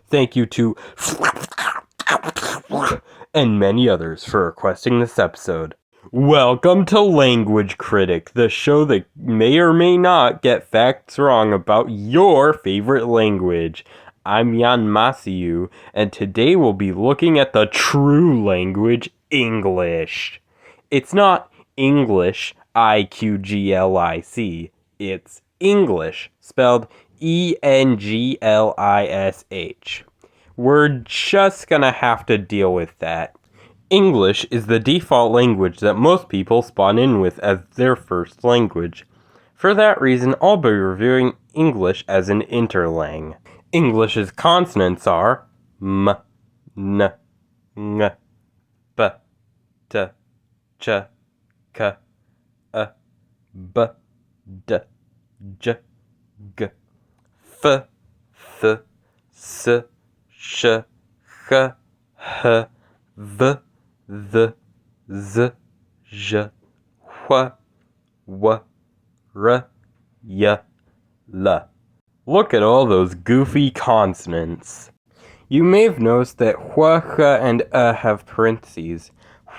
Thank you to and many others for requesting this episode. Welcome to Language Critic, the show that may or may not get facts wrong about your favorite language. I'm Jan Masiu, and today we'll be looking at the true language, English. It's not English, I-Q-G-L-I-C. It's English, spelled E-N-G-L-I-S-H. We're just gonna have to deal with that. English is the default language that most people spawn in with as their first language. For that reason, I'll be reviewing English as an interlang. English's consonants are m, n, ng, b, t, ch, k, b, d, j, g, f, th, s, sh, h, h, v, th, z, zh, wh, w, r, y, l. Look at all those goofy consonants. You may have noticed that wh, h, and have parentheses.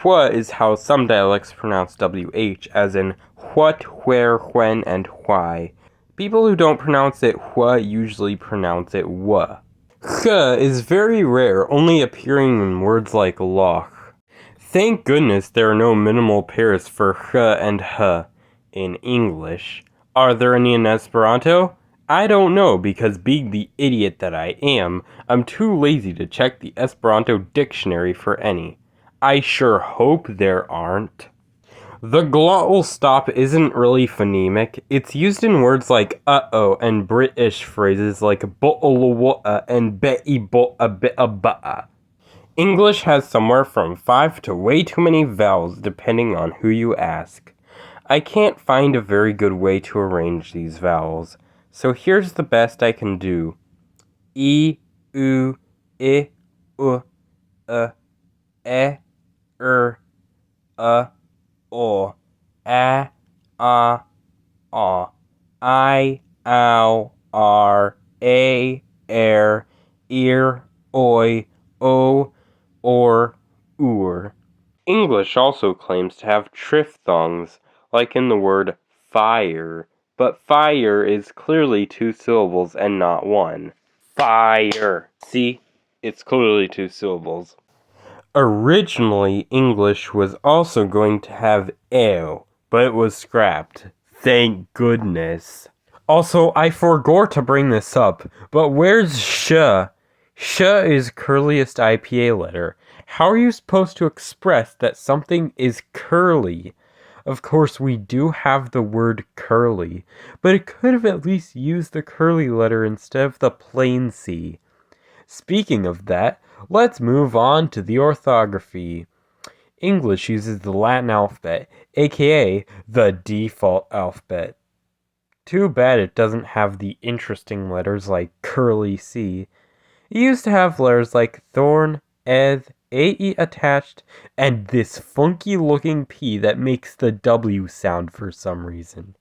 Wh is how some dialects pronounce wh, as in what, where, when, and why. People who don't pronounce it wh usually pronounce it w. H is very rare, only appearing in words like loch. Thank goodness there are no minimal pairs for h and h in English. Are there any in Esperanto? I don't know, because being the idiot that I am, I'm too lazy to check the Esperanto dictionary for any. I sure hope there aren't. The glottal stop isn't really phonemic. It's used in words like uh-oh and British phrases like bo'olowa and be'i-bo'a-be'a-ba'a. English has somewhere from 5 to way too many vowels depending on who you ask. I can't find a very good way to arrange these vowels, so here's the best I can do. E, U, I, U, E, R, O, A, I, ow, R, A, ear, oi, o, or, ur. English also claims to have triphthongs, like in the word fire, but fire is clearly 2 syllables and not 1. Fire. See? It's clearly 2 syllables. Originally, English was also going to have ew, but it was scrapped. Thank goodness. Also, I forgot to bring this up, but where's sh? Sh is curliest IPA letter. How are you supposed to express that something is curly? Of course, we do have the word curly, but it could have at least used the curly letter instead of the plain C. Speaking of that, let's move on to the orthography. English uses the Latin alphabet, aka the default alphabet. Too bad it doesn't have the interesting letters like curly C. It used to have letters like thorn, eth, ae attached, and this funky looking P that makes the W sound for some reason.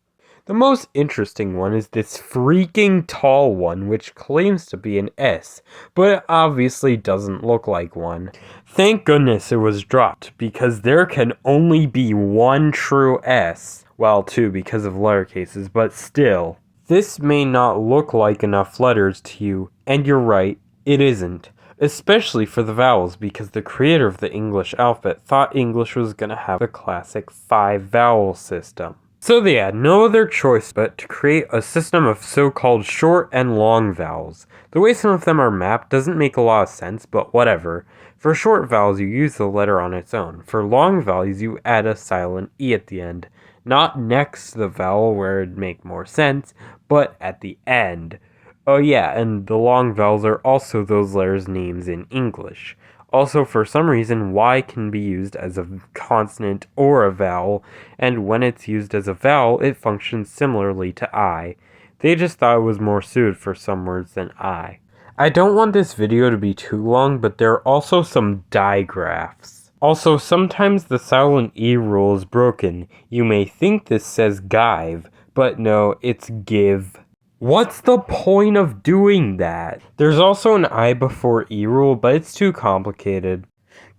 The most interesting one is this freaking tall one, which claims to be an S, but it obviously doesn't look like one. Thank goodness it was dropped, because there can only be one true S. Well, 2 because of letter cases, but still. This may not look like enough letters to you, and you're right, it isn't. Especially for the vowels, because the creator of the English alphabet thought English was going to have a classic 5-vowel system. So they had no other choice but to create a system of so-called short and long vowels. The way some of them are mapped doesn't make a lot of sense, but whatever. For short vowels, you use the letter on its own. For long vowels, you add a silent E at the end. Not next to the vowel where it'd make more sense, but at the end. Oh yeah, and the long vowels are also those letters' names in English. Also, for some reason, Y can be used as a consonant or a vowel, and when it's used as a vowel, it functions similarly to I. They just thought it was more suited for some words than I. I don't want this video to be too long, but there are also some digraphs. Also, sometimes the silent E rule is broken. You may think this says give, but no, it's give. What's the point of doing that? There's also an I before E rule, but it's too complicated.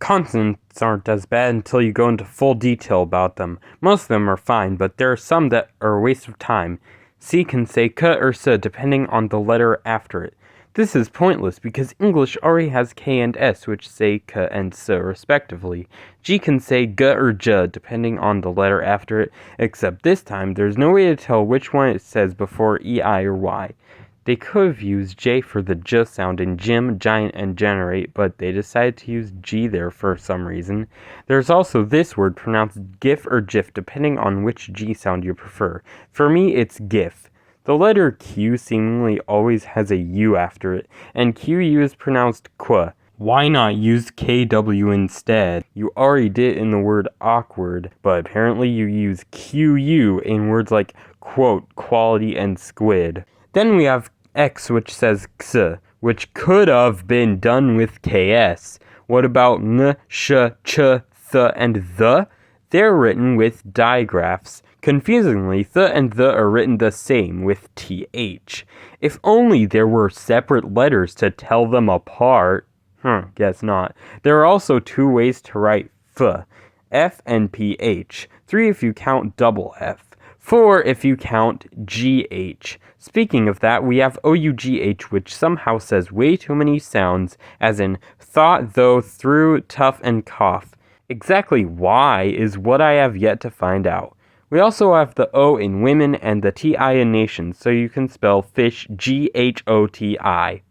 Consonants aren't as bad until you go into full detail about them. Most of them are fine, but there are some that are a waste of time. C can say k or s depending on the letter after it. This is pointless because English already has K and S, which say K and S respectively. G can say G or J depending on the letter after it, except this time there's no way to tell which one it says before E, I, or Y. They could have used J for the J sound in gym, giant, and generate, but they decided to use G there for some reason. There's also this word pronounced GIF or GIF depending on which G sound you prefer. For me, it's GIF. The letter Q seemingly always has a U after it, and QU is pronounced Qu. Why not use KW instead? You already did in the word awkward, but apparently you use QU in words like quote, quality, and squid. Then we have X, which says X, which could have been done with KS. What about N, Sh, Ch, Th, and The? They're written with digraphs. Confusingly, th and the are written the same, with th. If only there were separate letters to tell them apart. Guess not. There are also two ways to write f and ph, 3 if you count double f, 4 if you count gh. Speaking of that, we have ough, which somehow says way too many sounds, as in thought, though, through, tough, and cough. Exactly why is what I have yet to find out. We also have the O in women and the TI in nation, so you can spell fish GHOTI.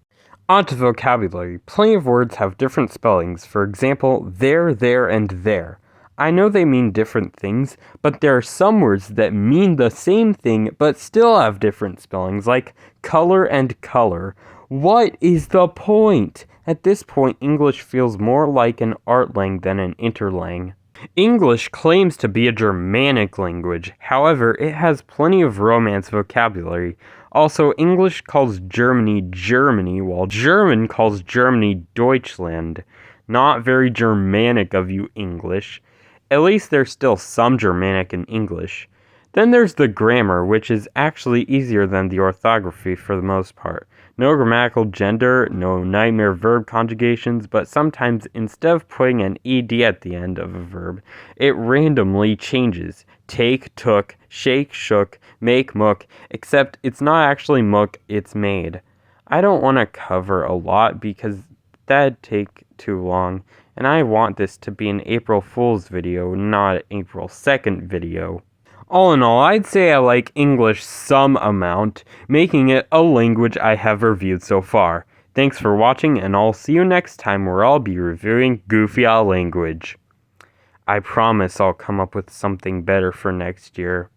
On to vocabulary. Plenty of words have different spellings. For example, there, and there. I know they mean different things, but there are some words that mean the same thing but still have different spellings, like color and color. What is the point? At this point, English feels more like an artlang than an interlang. English claims to be a Germanic language, however, it has plenty of Romance vocabulary. Also, English calls Germany Germany, while German calls Germany Deutschland. Not very Germanic of you, English. At least there's still some Germanic in English. Then there's the grammar, which is actually easier than the orthography for the most part. No grammatical gender, no nightmare verb conjugations, but sometimes instead of putting an ed at the end of a verb, it randomly changes. Take, took, shake, shook, make, mook, except it's not actually mook, it's made. I don't want to cover a lot because that'd take too long, and I want this to be an April Fool's video, not an April 2nd video. All in all, I'd say I like English some amount, making it a language I have reviewed so far. Thanks for watching, and I'll see you next time where I'll be reviewing Goofy language. I promise I'll come up with something better for next year.